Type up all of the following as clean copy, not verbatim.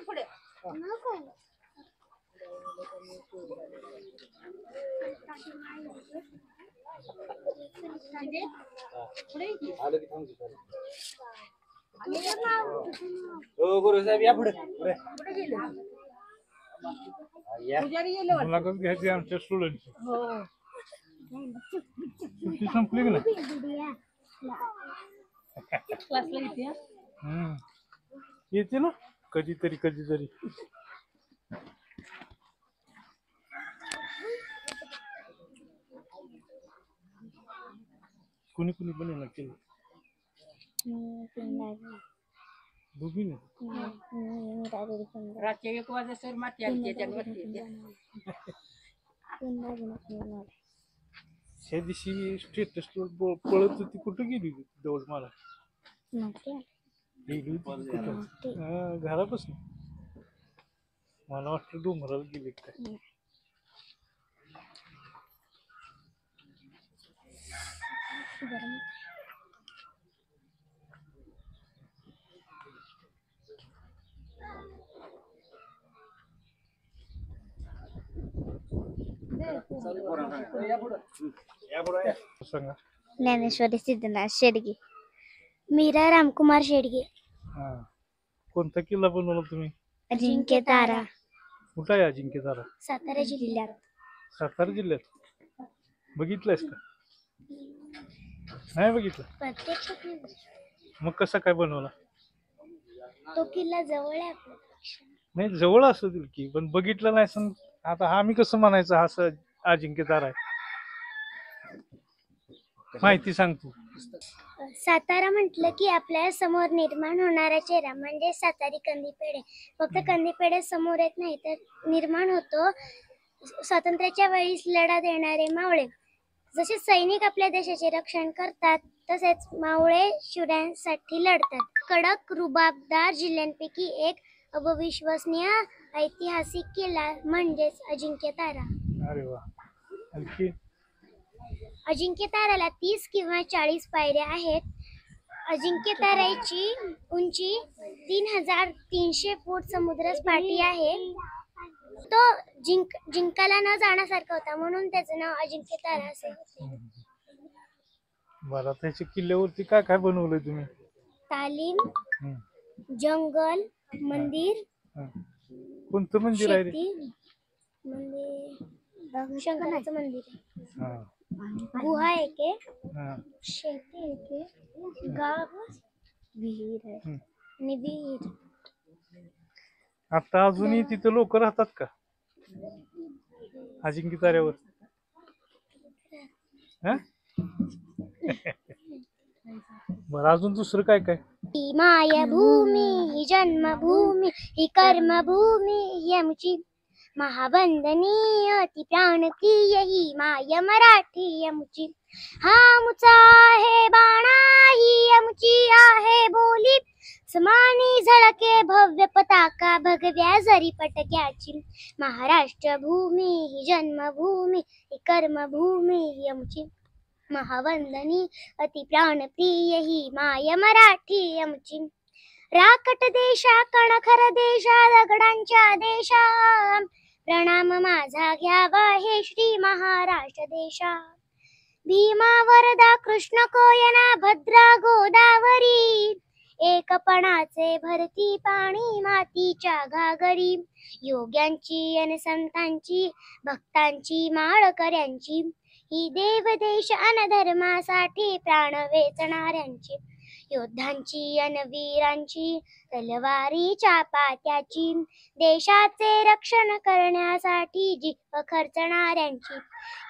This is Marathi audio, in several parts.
पुढे गुरु साहेब या पुढे मुलाखत घ्यायची आमच्या स्टुडंटची. सुट्टी संपली की नाही? क्लासला येते येते ना कधीतरी कधीतरी. कुणी कुणी बनवलं केलं दोघी रात्री 1 वाजेसर माती आली त्याच्यावरती. त्या दिवशी स्टेटस पळत होती कुठं गेली दौड मला गेली होती घरापासून मला वाटतं डोंगराला गेली काय. ज्ञानेश्वरी सिद्धनाथ शेडगे. मीरा रामकुमार शेडगे. कोणता किल्ला बनवला तुम्ही? अजिंक्य तारा. कुठं आहे अजिंक्य तारा? सातारा जिल्ह्यात. सातारा जिल्ह्यात. बघितलंयस का? नाही बघितलं. प्रत्यक्षात मग कसा काय बनवला? तो किल्ला जवळ आहे आपल्या. नाही जवळ असेल की पण बघितलं नाही सण. आता आम्ही कसं म्हणायचं हा अजिंक्य तारा आहे? माहिती सांग तू. सातारा म्हटलं की आपल्या समोर निर्माण होणारा चेहरा म्हणजे सातारी कंदी पेढे. फक्त कंदी पेढे समोर येत नाही तर निर्माण होतो स्वातंत्र्याच्या वेळी लढा देणारे मावळे. जसे सैनिक आपल्या देशाचे रक्षण करतात तसेच मावळे शिवरायांसाठी लढतात. कडक रुबाबदार जिल्ह्यांपैकी एक अविश्वसनीय ऐतिहासिक किल्ला म्हणजेच अजिंक्य तारा. अरे वा. आणखी? अजिंक्य ताराला 30 किंवा 40 पायऱ्या आहेत. अजिंक्य ताराची उंची 3300 फूट समुद्रसपाटी आहे. तो जिंकाला न जाण्यासारखा होता म्हणून त्याचं नाव अजिंक्य तारा असे होते. बरं त्याच्या किल्ल्यावरती काय काय बनवलंय तुम्ही? तालीम, जंगल, मंदिर. कोणतं मंदिर आहे रे? शंकराचं मंदिर आहे. गुहा एक आहे. शेती एक आहे. गाव, विहीर आहे आणि विहीर. आता अजूनही तिथे लोक राहतात का अजिंक्य ताऱ्यावर? बरं अजून दुसरं काय काय? ही मायभूमी ही जन्मभूमी ही कर्मभूमी ही आमची महावंदनीय ती प्राणप्रिय ही माय मराठी आमची. हा आमचा आहे बाणा ही आमची आहे बोली. समानी झळके भव्य पताका भगव्या जरी पटक्याची. महाराष्ट्र भूमी ही जन्मभूमी ही कर्मभूमी ही आमची महावंदनी अति प्राणप्रिय ही माय मराठी आमची. राकट देशा कणखर देशा दगडांच्या देशा प्रणाम माझा घ्यावा हे श्री महाराष्ट्र देशा. भीमा वरदा कृष्ण कोयना भद्रा गोदावरी एकपणाचे भरती पाणी मातीच्या घागरी. योग्यांची अन संतांची भक्तांची माळकऱ्यांची ही देव देश अन धर्मासाठी प्राण वेचणाऱ्यांची. योद्धांची अन वीरांची तलवारीच्या पात्याची देशाचे रक्षण करण्यासाठी जीव खर्चणाऱ्यांची.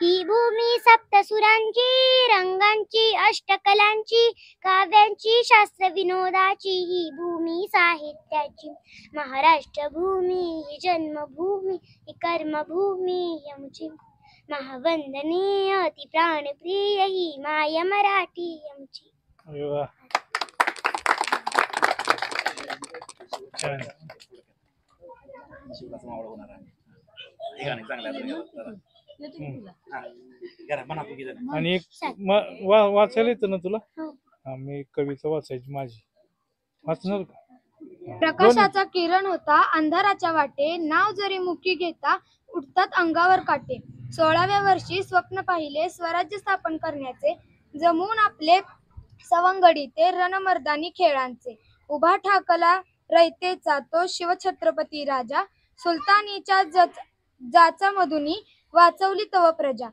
ही भूमी सप्तसुरांची रंगांची अष्टकलांची काव्यांची शास्त्र विनोदाची ही भूमी साहित्याची. महाराष्ट्र भूमी ही जन्मभूमी ही कर्मभूमी ही आमची महावंदनीय अति प्राणप्रिय ही माय मराठी आमची. अरे वा. छान. शिवराचा मावळा होणार आहे. हे गाणं चांगलं आहे जरा. हा. करा, म्हणा तू किती जण. आणि एक वाचायला येतं ना तुला? हा, मी कविता वाचायची माझी. वाचणार का? प्रकाशाचा किरण होता अंधाराच्या वाटे, नाव जरी मुखी घेता उठतात अंगावर काटे. 16व्या वर्षी स्वप्न पाहिले स्वराज्य स्थापन करण्याचे, जमून आपले सवंगडी ते रणमर्दानी खेळांचे. उभा ठाकला रयतेचा तो शिवछत्रपती राजा, सुलतानीच्या जाचा मधुनी वाचवली तव प्रजा.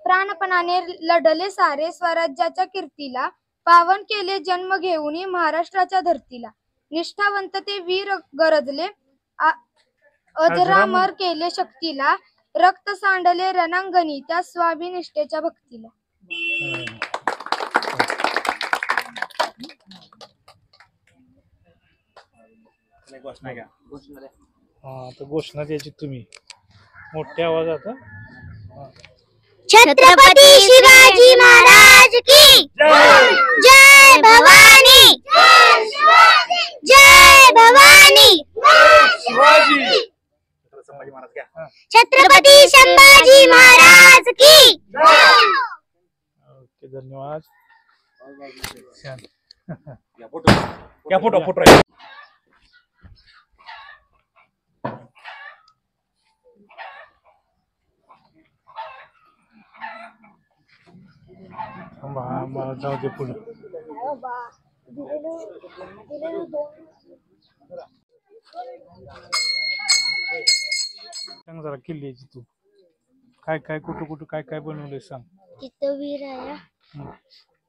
प्राणपणाने लढले सारे स्वराज्याच्या कीर्तीला, पावन केले जन्म घेऊन महाराष्ट्राच्या धरतीला. निष्ठावंत ते वीर गरजले, अजरामर केले शक्तीला, रक्त सांडले रणांगणी त्या स्वाभिनिष्ठेच्या भक्तीला. घोषणा घ्या. हा, आता घोषणा द्यायची तुम्ही मोठ्या आवाजात. छत्रपती शिवाजी महाराज की जय भवानी, जय भवानी. संभाजी महाराज घ्या. छत्रपती संभाजी महाराज की. ओके, धन्यवाद. छान. या फोटो राहील. मला जाऊ दे पुढे. सांग जरा किल्ल्याची तू काय काय कुठं काय काय बनवलंय सांग. तिथं विहीर आहे, हं.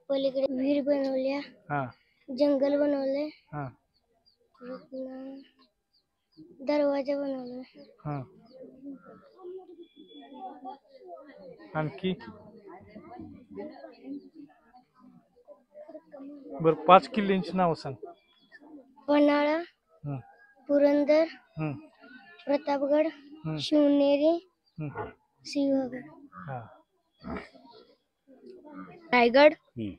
पलीकडे विहीर बनवल्या, हा जंगल बनवले, हा दरवाजा बनवला. हा. आणखी बर 5 किल्ल्यांची नाव सांग. पन्हाळा, हं, पुरंदर, हं, प्रतापगड, हं, शिवनेरी, हं. सिंहगड. हा. रायगड, हम्म.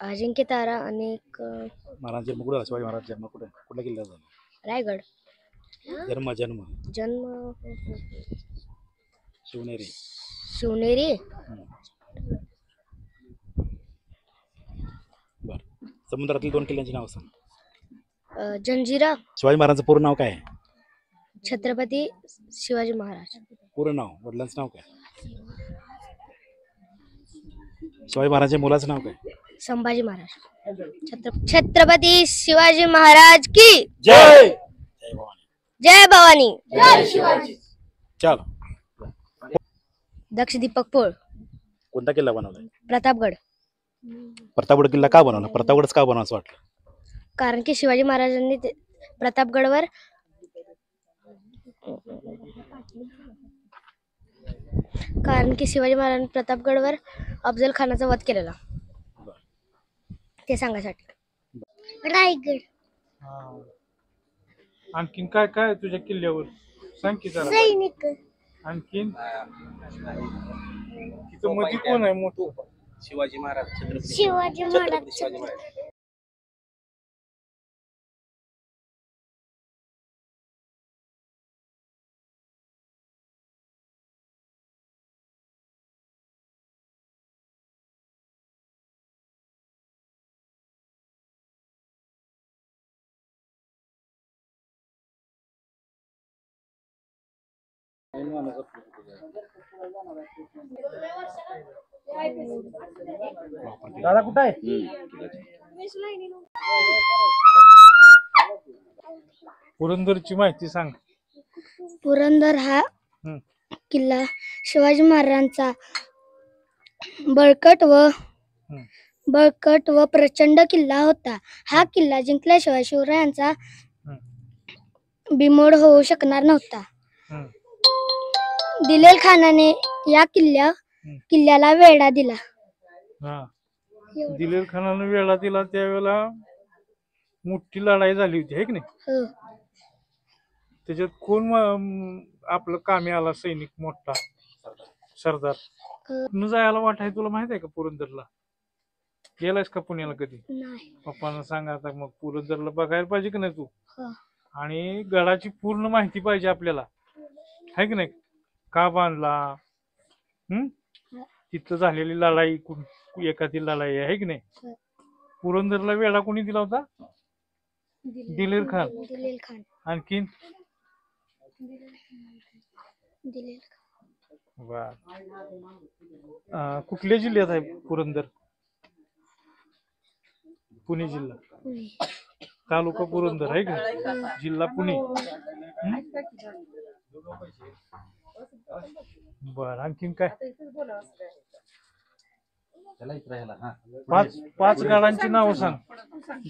अजिंक्यतारा आणि महाराज जन्म कुठे झाला? शिवाजी महाराज जन्म कुठल्या किल्ल्यात झाला? रायगड. जन्म जन्म शिवनेरी. शिवनेरी. बर, समुद्रातील 2 किल्ल्यांची नाव सांग. जंजिरा. शिवाजी महाराजांचं पूर्ण नाव काय आहे? छत्रपती शिवाजी महाराज. पूर्ण नाव, वडिलांचं नाव काय? शिवाजी महाराजांच्या मुलाचं नाव काय? संभाजी महाराज. छत्रपती शिवाजी महाराज की जय. जय भवानी. जय भवानी. जय शिवाजी. चल. दक्ष दीपक पोळ. कोणता किल्ला बनवलाय? प्रतापगड. प्रतापगड किल्ला का बनवला? प्रतापगडच का बनवायचं वाटलं? कारण की शिवाजी महाराजांनी प्रतापगडवर अफजल खानाचा वध केलेला, ते सांगायसाठी. रायगड. आणखीन काय काय तुझ्या किल्ल्यावर सांग की जरा. सैनिक. आणखीन तिथं मध्ये कोण आहे मोठं? शिवाजी महाराज. शिवाजी महाराज. दादा कुठं आहे? पुरंदरची माहिती सांग. पुरंदर हा हं, किल्ला शिवाजी महाराजांचा बळकट हं, व प्रचंड किल्ला होता. हा किल्ला जिंकल्याशिवाय शिवरायांचा हं, बिमोड होऊ शकणार नव्हता. हं. दिलेर खानाने या किल्ल्याला वेढा दिला. हा. दिलेर खानानं वेळा दिला त्यावेळेला मोठी लढाई झाली होती है की नाही? हो. त्याच्यात कोण आपलं कामी आला सैनिक मोठा? सरदार. न जायला वाट आहे तुला माहित आहे का पुरंदरला? गेलायस का पुण्याला कधी? नाही. पप्पांना सांग आता मग पुरंदरला बघायला पाहिजे की नाही तू? हो. आणि गडाची पूर्ण माहिती पाहिजे आपल्याला, आहे की नाही? का बांधला, तिथं झालेली लढाई, एखादी लढाई आहे की नाही? पुरंदरला वेढा कोणी दिला होता? दिलेर खान. दिलेर खान. आणखीन दिलेर खान. बर. कुठल्या जिल्ह्यात आहे पुरंदर? पुणे जिल्हा. पुणे. तालुका पुरंदर आहे का? जिल्हा पुणे. बर. आणखीन काय? पाच गडांची नावं सांग.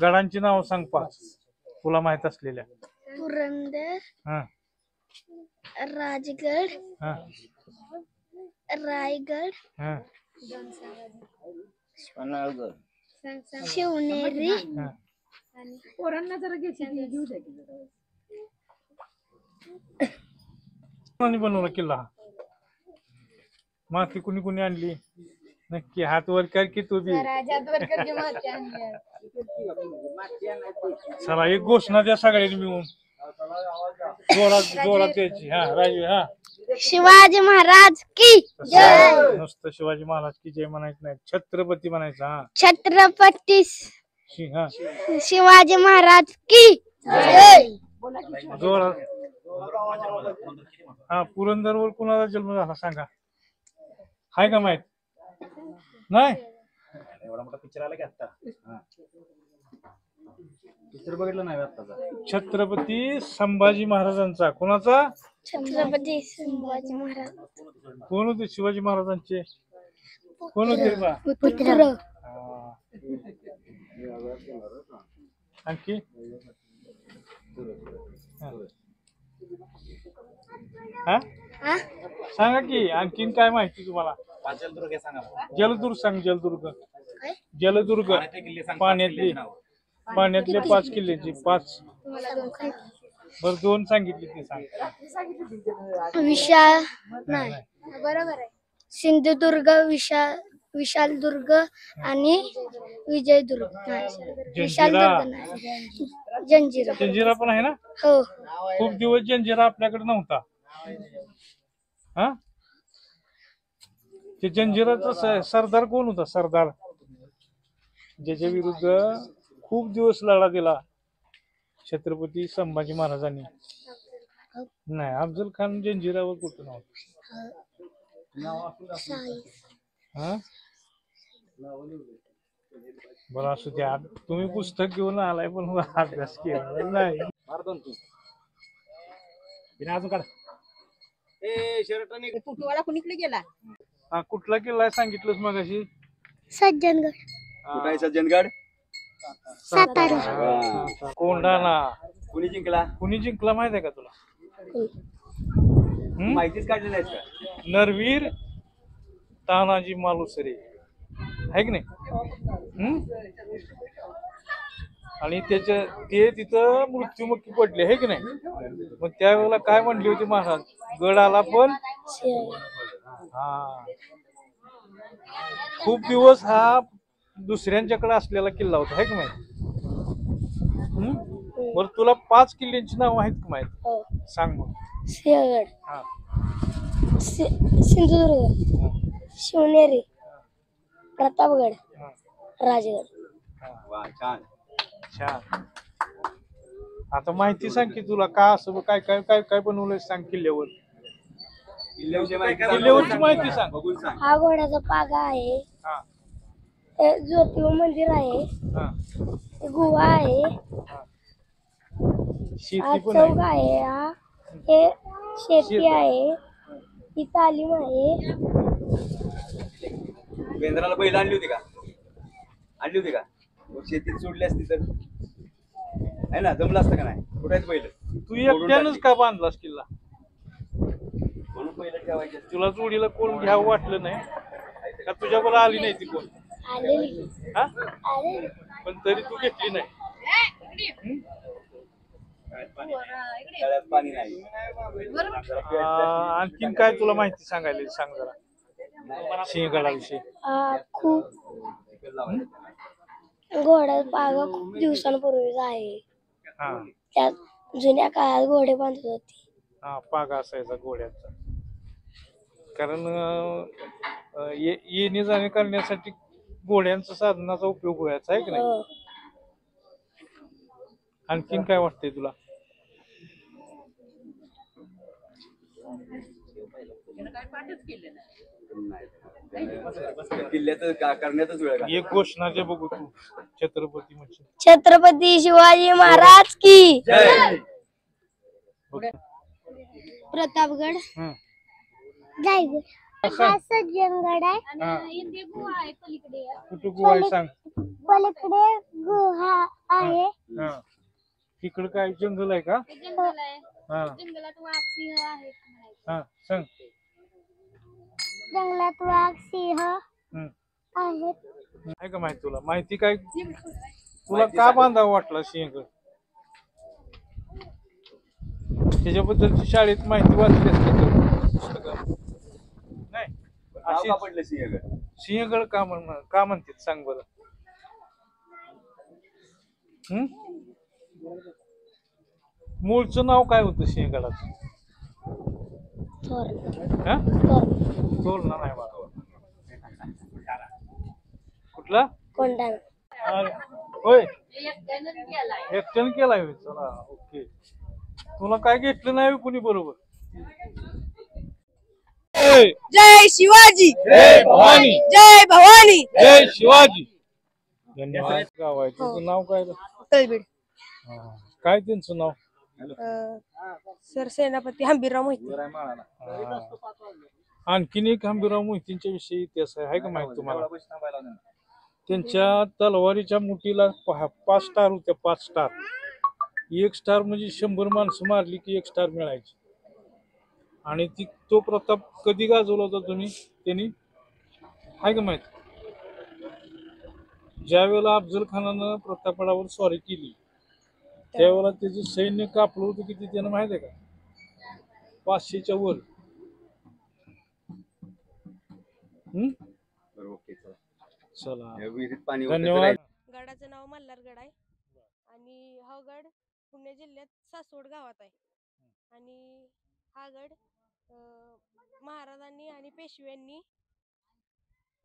गडांची नावं सांग 5 तुला माहित असलेल्या. पुरंदर, हा राजगड, हा रायगड, हा शिवनेरी, हा. पोरांना जरा घेऊ द्या की जरा. कोणी बनवला किल्ला हा? माती कुणी कुणी आणली? नक्की हात वर कर की तू बी. चला एक घोषणा द्या सगळ्यांनी मिळून, जोरात जोरात द्यायची. हा राजू. हा शिवाजी महाराज की जय. नुसतं शिवाजी महाराज की जय म्हणायचं नाही, छत्रपती म्हणायचं. हा छत्रपती हा शिवाजी महाराज की जय. जोरात. हा पुरंदरवर कुणाचा जन्म झाला सांगा? हाय का माहित? नाही. एवढा मोठा पिक्चर आला की आता? पिक्चर बघितलं नाही आताचा? छत्रपती संभाजी महाराजांचा. कोणाचा? छत्रपती शिवाजी महाराज. कोण होते शिवाजी महाराजांचे? कोण होते बा? पुत्र. आणखी हा सांगा की आणखीन काय माहिती तुम्हाला? जलदुर्ग सांगा. जलदुर्ग सांग. जलदुर्ग. जलदुर्ग किल्ले सांग. पाण्यातले 5 किल्ल्याची 5. बर 2 सांगितली ती सांग. विशाल नाही, बरोबर आहे. सिंधुदुर्ग, विशालदुर्ग आणि विजयदुर्ग. विशालदुर्ग नाही, जंजिरा. जंजिरा पण आहे ना? हो. खूप दिवस जंजिरा आपल्याकडे नव्हता. हा ते जंजिराचा सरदार कोण होता? सरदार ज्याच्या विरुद्ध खूप दिवस लढा दिला छत्रपती संभाजी महाराजांनी. नाही, अफजल खान जंजिरावर कुठं नव्हता. हा बरं असू द्या. तुम्ही पुस्तक घेऊन आलाय पण अभ्यास केला नाही. अजून काढ. फुटवाला कुणीकडे गेला? हा कुठला किल्ला आहे सांगितलंस मगाशी? सज्जनगड. कुठं आहे सज्जनगड? सातारा. कोंढाणा. कुणी जिंकला? कुणी जिंकला माहित आहे का तुला? माहितीच काढली नाही का? नरवीर तानाजी मालुसरे आहे की नाही? आणि ते तिथं मृत्युमुखी पडले आहे की नाही? मग त्यावेळेला काय म्हणली होती महाराज? गड आला पण हा खूप दिवस हा दुसऱ्यांच्याकडे असलेला किल्ला होता आहे की नाही? बरं तुला 5 किल्ल्यांची नाव आहेत का माहित? सांग मग. सिंहगड, हा सिंधुदुर्ग, शिवनेरी, प्रतापगड, राजगड. छान. छान. आता माहिती सांग की तुला का असं काय काय काय काय बनवलंय सांग किल्ल्यावर. किल्ल्यावरची माहिती सांग. बघून सांग. हा घोड्याचा पागा आहे. हा ज्योतिबा मंदिर आहे. हा गुहा आहे. शेती हा पण चौक आहे. आहे. हा हे शेती आहे. ही तालीम आहे. बेंद्राला बैल आणली होती का? आणली होती का? शेतीत सोडली असती तर आहे ना, जमलं असतं का नाही? कुठे आहेत बैल? तू एकट्यानंच का बांधलास किल्ला? म्हणून बैल ठेवायचे. तुला जोडीला कोण घ्यावं वाटलं नाही का? तुझ्या बरोबर आली नाही ती कोण? आलेली. हा आलेली. पण तरी तू घेतली नाही. तळ्यात पाणी नाही. आणखीन काय तुला माहिती सांगायला सांग जरा. सिंहगडाविषयी? खूप घोडा पागा खूप दिवसांपूर्वीचा आहे. हा त्यात जुन्या काळात घोडे बांधत होते. हा पागा असायचा घोड्याचा. कारण येणे जाणे करण्यासाठी घोड्यांचा साधनाचा उपयोग व्हायचा आहे की नाही? हो. आणखीन काय वाटतंय तुला? काय पाठच केलं नाही. किल्ल्याचं करण्यातच वेळ घालवला. एक घोषणा जे बघू तू छत्रपती म्हणजे छत्रपती शिवाजी महाराज की जय. प्रतापगड, हं. रायगड, हा सज्जनगड आहे. हा. इथे गुहा आहे पलीकडे. कुठं गुहा आहे सांग? पलीकडे गुहा आहे. हा. इकडं काय जंगल आहे का? जंगल आहे. हा जंगलात वाघ सिंह आहेत. हा सांग. जंगलात वाघ सिंह हं. आहेत. आहे का माहिती तुला? माहिती काय तुला का बांधावं वाटलं सिंहगड? त्याच्याबद्दलची शाळेत माहिती वाचली असते का पुस्तकात? नाही. नाव अशी का पडलं सिंहगड? सिंहगड का म्हणतात सांग बरं? हं? मूळचं नाव काय होतं सिंहगडाचं? हा? तोरणा नाही बाळा. कुठला? कोंढाणा. अरे, होय एकट्यानं केलाय होय. चला ओके. तुला काय घेतलं नाही होय कुणी बरोबर? जय शिवाजी, जय भवानी, जय भवानी. जय शिवाजी. धन्यवाद. गाव आहे तुझं नाव काय? तळबीड. हा. काय त्यांचं नाव? सर सेनापती हंबीरराव मोहिते. हा. आणखीन एक हंबीरराव मोहितेंच्या विषयी इतिहास आहे का माहित तुम्हाला? त्यांच्या तलवारीच्या मुठीला 5 स्टार होत्या. 5 स्टार. 1 स्टार म्हणजे 100 माणसं मारली की 1 स्टार मिळायची. आणि तो प्रताप कधी गाजवला होता त्यांनी आहे का माहित? ज्या वेळेला अफजल खानानं प्रतापगडावर स्वारी केली त्यावेळेला त्याचं सैन्य कापलं होतं किती त्यानं माहित आहे का? 500च्या वर. ओके चला विहिरीत पाणी धन्यवाद. गडाचं नाव मल्हारगड आहे आणि हा गड पुणे जिल्ह्यात सासवड गावात आहे. आणि हा गड महाराजांनी आणि पेशव्यांनी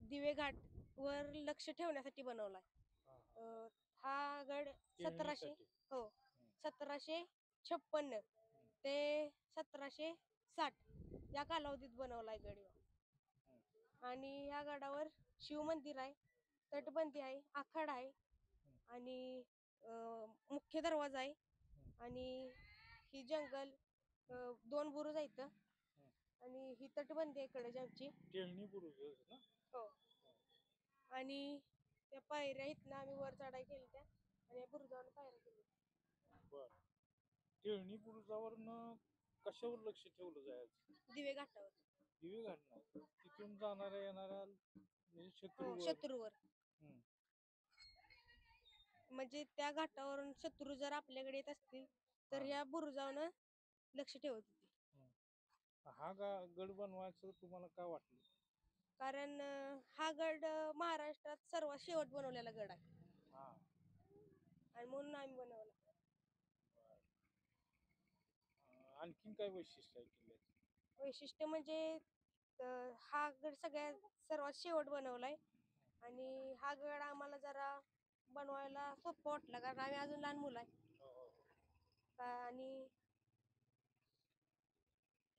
दिवे घाट वर लक्ष ठेवण्यासाठी बनवलाय. हा गड 1756 ते 1760 या कालावधीत बनवलाय गड. आणि या गडावर शिव मंदिर आहे, तटबंदी आहे, आखाडा आहे आणि मुख्य दरवाजा आहे. आणि ही जंगल 2 बुरुज आहेत आणि ही तटबंदी आहे इकडे आमची. हो. आणि त्या पायऱ्या इथनं आम्ही वर चढाई केली त्या आणि या बुरुजावर पायऱ्या केली. टेळणी बुरुजावरनं कशावर लक्ष ठेवलं जायचं? दिवे घाटावर. दिवे घाट नाही. तिथून जाणाऱ्या येणाऱ्या म्हणजे शत्रूवर. म्हणजे त्या घाटावरून शत्रू जर आपल्याकडे येत असतील तर या बुरुजावरनं लक्ष ठेवत होते. हा गड बनवायचं तुम्हाला काय वाटलं? कारण हा गड महाराष्ट्रात सर्वात शेवट बनवलेला गड आहे आणि म्हणून आम्ही बनवला. आणखीन काय वैशिष्ट्य आहे किल्ल्याचं? वैशिष्ट्य म्हणजे हा गड सर्वात शेवट बनवलाय आणि हा गड आम्हाला जरा बनवायला सोपं वाटलं कारण आम्ही अजून लहान मुलं आहे. आणि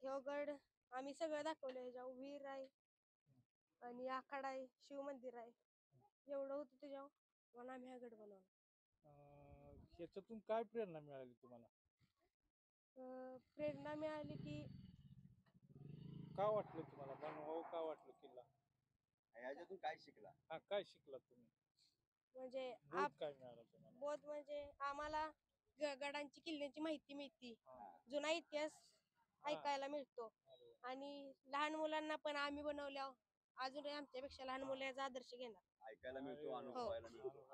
हे गड आम्ही सगळं दाखवलं. ह्याच्यावर विहीर आहे आणि आखाडा आहे, शिव मंदिर आहे, एवढं होतं त्याच्यावर म्हणून आम्ही हा गड बनवला. ह्याच्यातून काय प्रेरणा मिळाली तुम्हाला? प्रेरणा मिळाली की का वाटलं तुम्हाला बनवावं का वाटलं किल्ला? ह्याच्यातून काय शिकला? हा काय शिकला तुम्ही? म्हणजे काय मिळालं तुम्हाला? बोध म्हणजे आम्हाला गडांची किल्ल्यांची माहिती मिळते, जुना इतिहास ऐकायला मिळतो आणि लहान मुलांना पण आम्ही बनवल्या अजूनही आमच्यापेक्षा लहान मुलं याचा आदर्श घेणार. ऐकायला मिळतो, अनुभवायला मिळतो.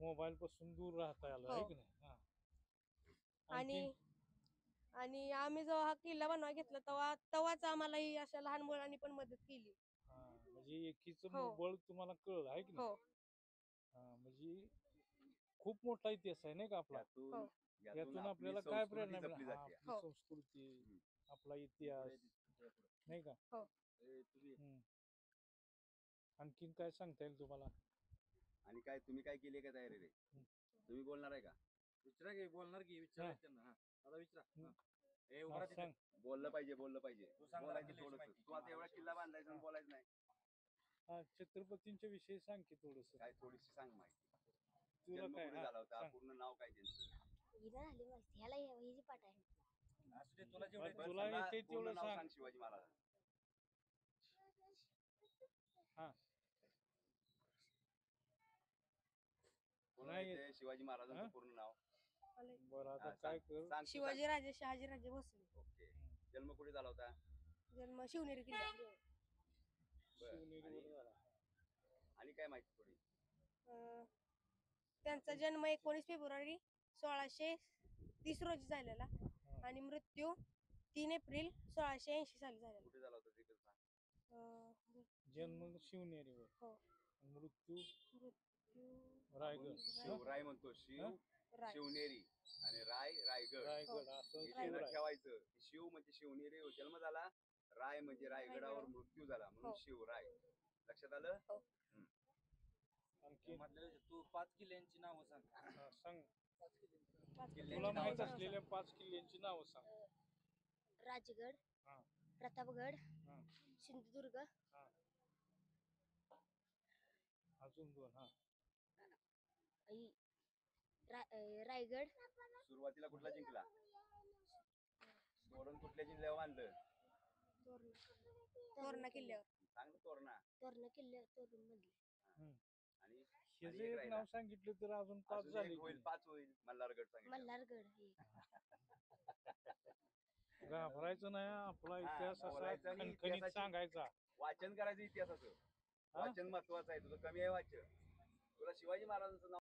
मोबाईल पासून दूर राहता आलं आहे की नाही? आणि आणि आम्ही जेव्हा हा किल्ला बनवायला घेतला तेव्हाच आम्हाला ही अशा लहान मुलांनी पण मदत केली. हा, म्हणजे एकीचं हो. बळ तुम्हाला कळलं आहे की नाही? हो हा, म्हणजे खूप मोठा इतिहास आहे नाही का आपला? यातून हो. यातून आपली आपल्याला काय संस्कृती प्रेरणा जपली मिळाली? हा, जाते. आपली हो. संस्कृती, हम्म. आपला इतिहास नाही का? हो. हम्म. आणखीन काय सांगता येईल तुम्हाला? आणि काय तुम्ही काय केली का तयारी रे? तुम्ही बोलणार आहे का? विचारा की बोलणार की विचारा हा. त्यांना हा आता विचारा हम्म. ए हा, उभा राहा सांग. तिथे. बोललं पाहिजे बोललं पाहिजे. तू सांग जरा बोलायचं किल्ल्याची थोडंसं. माहिती. तू आता एवढा किल्ला बांधायचा आणि हा. बोलायचं नाही. हा, छत्रपतींच्या विषयी सांग की थोडस. काय थोडीशी सांग माहिती. तुला जन्म काय? कुठे हा, झाला होता, सांग. पूर्ण नाव काय त्यांचं? हिला झाली माहिती ह्याला हिची पाठ आहे. असू दे तुला जेवढं तुला येतं सांगा, येते पूर्ण तेवढं नाव सांग. सांग शिवाजी महाराज. हा, कोणाला नाही येते शिवाजी महाराजांचं हा? पूर्ण नाव? बरं आता हा, काय सांग. कर? सांग तू शिवाजी राजे शहाजीराजे भोसले. सांग. ओके. जन्म कुठे झाला होता? जन्म शिवनेरी किल्ला. बरं. शिवनेरीवर झाला. आणि काय माहिती थोडी? त्यांचा जन्म 19 फेब्रुवारी 1630 रोजी झालेला आणि मृत्यू 3 एप्रिल 1680 साली झालेला. कुठे झाला होता ते पण सांग. अं, जन्म शिवनेरीवर, हो. मृत्यू मृत्यू रायगड. शिवराय म्हणतो शिव, राय. शिवनेरी आणि रायगड. रायगड असं हे ध्यानात शिवराय. ठेवायचं. शिव म्हणजे शिवनेरी जन्म झाला, राय म्हणजे रायगडावर मृत्यू झाला म्हणून हो. शिवराय. लक्षात आलं? हो. आणखी मधल्या तू 5 किल्ल्यांची नावं सांग. हा, सांग. किल्ल्यांची तुला नावं माहित सांग. असलेल्या 5 किल्ल्यांची नावं सांग. राजगड, हा, प्रतापगड, हा, सिंधुदुर्ग, हा. अजून 2. हा, रायगड. सुरुवातीला कुठला जिंकला? तोरण कुठल्या जिल्ह्यावर बांधलं? तोरणा किल्ल्यावर. सांग ना तोरणा. तोरणा किल्ले तोरण मधले. हम्म. आणि हे आणि जे एक एक राहिला. नाव सांगितलं तर अजून 5 अजून झाले एक होईल, की. 5 होईल. मल्हारगड सांगितलं. मल्हारगड हे घाबरायचं नाही, आपला हा, इतिहास असा बोलायचं आणि खणखणीत इतिहासाची- सांगायचा. वाचन करायचं इतिहासाचं. हा? वाचन महत्वाचं आहे. तुझं कमी आहे वाचन. तुला शिवाजी महाराजांचं नाव